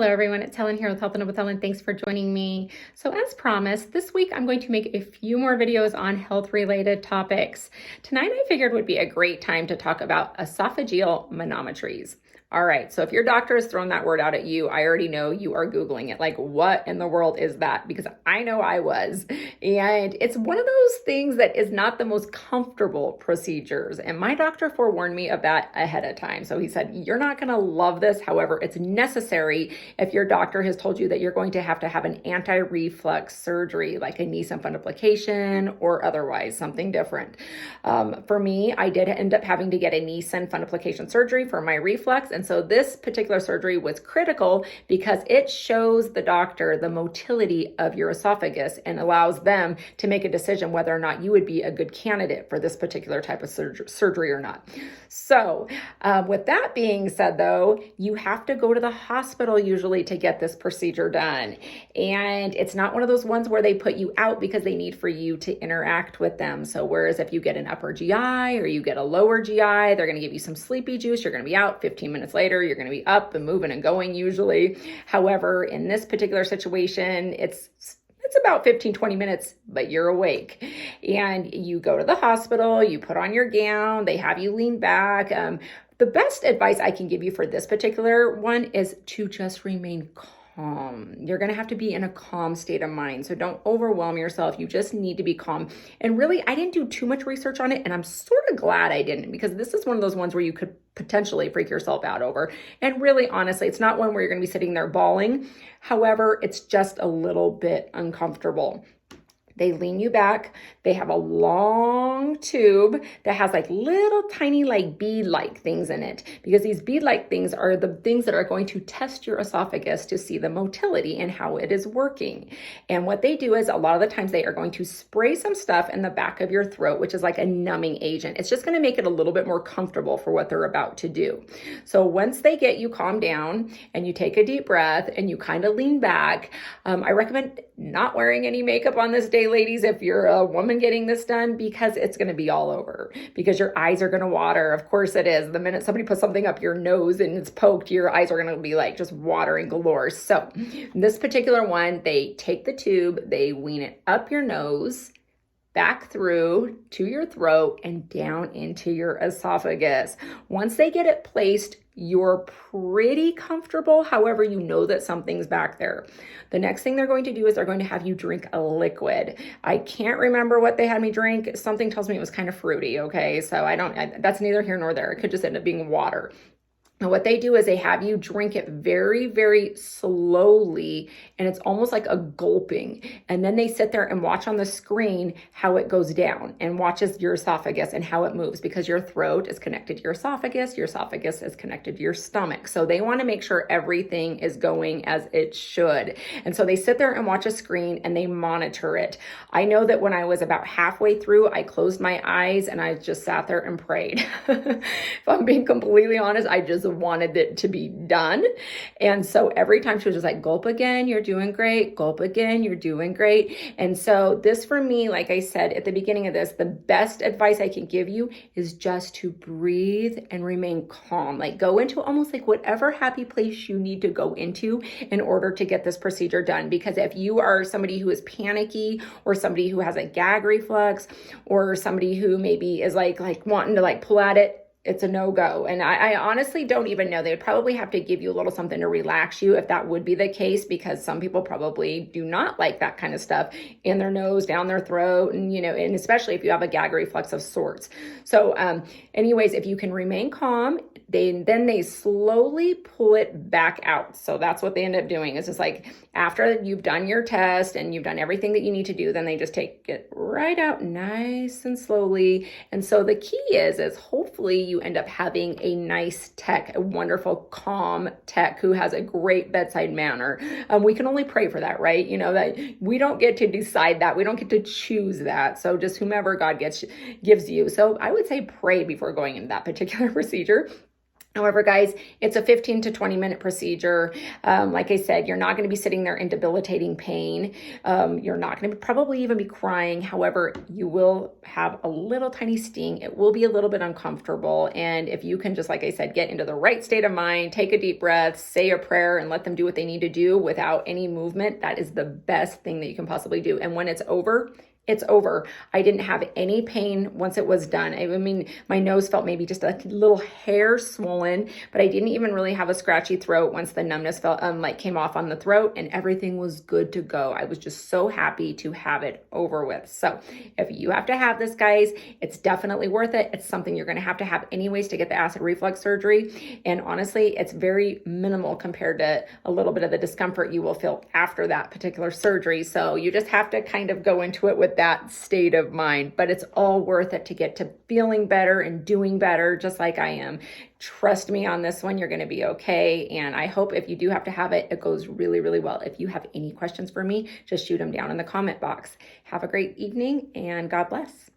Hello everyone, it's Helen here with Health and with Helen. Thanks for joining me. So as promised, this week I'm going to make a few more videos on health related topics. Tonight I figured would be a great time to talk about esophageal manometries. All right, so if your doctor has thrown that word out at you, I already know you are Googling it. Like, what in the world is that? Because I know I was. And it's one of those things that is not the most comfortable procedures. And my doctor forewarned me of that ahead of time. So he said, you're not going to love this. However, it's necessary if your doctor has told you that you're going to have an anti-reflux surgery, like a Nissen fundoplication or otherwise something different. For me, I did end up having to get a Nissen fundoplication surgery for my reflux. And so this particular surgery was critical because it shows the doctor the motility of your esophagus and allows them to make a decision whether or not you would be a good candidate for this particular type of surgery or not. So with that being said, though, you have to go to the hospital usually to get this procedure done. And it's not one of those ones where they put you out because they need for you to interact with them. So whereas if you get an upper GI or you get a lower GI, they're going to give you some sleepy juice. You're going to be out 15 minutes later. You're going to be up and moving and going usually. However, in this particular situation, it's about 15, 20 minutes, but you're awake. And you go to the hospital, you put on your gown, they have you lean back. The best advice I can give you for this particular one is to just remain calm. You're going to have to be in a calm state of mind. So don't overwhelm yourself. You just need to be calm. And really, I didn't do too much research on it. And I'm sort of glad I didn't, because this is one of those ones where you could potentially freak yourself out over. And really, honestly, it's not one where you're going to be sitting there bawling. However, it's just a little bit uncomfortable. They lean you back. They have a long tube that has like little tiny like bead-like things in it, because these bead-like things are the things that are going to test your esophagus to see the motility and how it is working. And what they do is a lot of the times they are going to spray some stuff in the back of your throat, which is like a numbing agent. It's just going to make it a little bit more comfortable for what they're about to do. So once they get you calmed down and you take a deep breath and you kind of lean back, I recommend not wearing any makeup on this day, ladies, if you're a woman getting this done, because it's going to be all over, because your eyes are going to water. Of course it is. The minute somebody puts something up your nose and it's poked, your eyes are going to be like just watering galore. So this particular one, they take the tube, they wean it up your nose, back through to your throat and down into your esophagus. Once they get it placed, you're pretty comfortable. However, you know that something's back there. The next thing they're going to do is they're going to have you drink a liquid. I can't remember what they had me drink. Something tells me it was kind of fruity. Okay. So that's neither here nor there. It could just end up being water. And what they do is they have you drink it very, very slowly, and it's almost like a gulping. And then they sit there and watch on the screen how it goes down and watches your esophagus and how it moves, because your throat is connected to your esophagus is connected to your stomach. So they want to make sure everything is going as it should. And so they sit there and watch a screen and they monitor it. I know that when I was about halfway through, I closed my eyes and I just sat there and prayed. If I'm being completely honest, I just wanted it to be done. And so every time she was just like, gulp again, you're doing great. Gulp again, you're doing great. And so this, for me, like I said at the beginning of this, the best advice I can give you is just to breathe and remain calm. Like, go into almost like whatever happy place you need to go into in order to get this procedure done. Because if you are somebody who is panicky, or somebody who has a gag reflux, or somebody who maybe is like wanting to like pull at it, it's a no-go. And I honestly don't even know. They would probably have to give you a little something to relax you if that would be the case, because some people probably do not like that kind of stuff in their nose, down their throat, and and especially if you have a gag reflux of sorts. So anyways, if you can remain calm, then they slowly pull it back out. So that's what they end up doing. It's just like after you've done your test and you've done everything that you need to do, then they just take it right out nice and slowly. And so the key is hopefully you end up having a nice tech, a wonderful, calm tech who has a great bedside manner. We can only pray for that, right? That we don't get to decide that. We don't get to choose that. So just whomever God gives you. So I would say pray before going into that particular procedure. However, guys, it's a 15 to 20 minute procedure. Like I said, you're not going to be sitting there in debilitating pain. You're not going to probably even be crying. However, you will have a little tiny sting. It will be a little bit uncomfortable. And if you can just, like I said, get into the right state of mind, take a deep breath, say a prayer, and let them do what they need to do without any movement, that is the best thing that you can possibly do. And when it's over, it's over. I didn't have any pain once it was done. I mean, my nose felt maybe just a little hair swollen, but I didn't even really have a scratchy throat once the numbness felt came off on the throat, and everything was good to go. I was just so happy to have it over with. So if you have to have this, guys, it's definitely worth it. It's something you're going to have anyways to get the acid reflux surgery. And honestly, it's very minimal compared to a little bit of the discomfort you will feel after that particular surgery. So you just have to kind of go into it with that state of mind, but it's all worth it to get to feeling better and doing better, just like I am. Trust me on this one, you're going to be okay. And I hope if you do have to have it, it goes really, really well. If you have any questions for me, just shoot them down in the comment box. Have a great evening and God bless.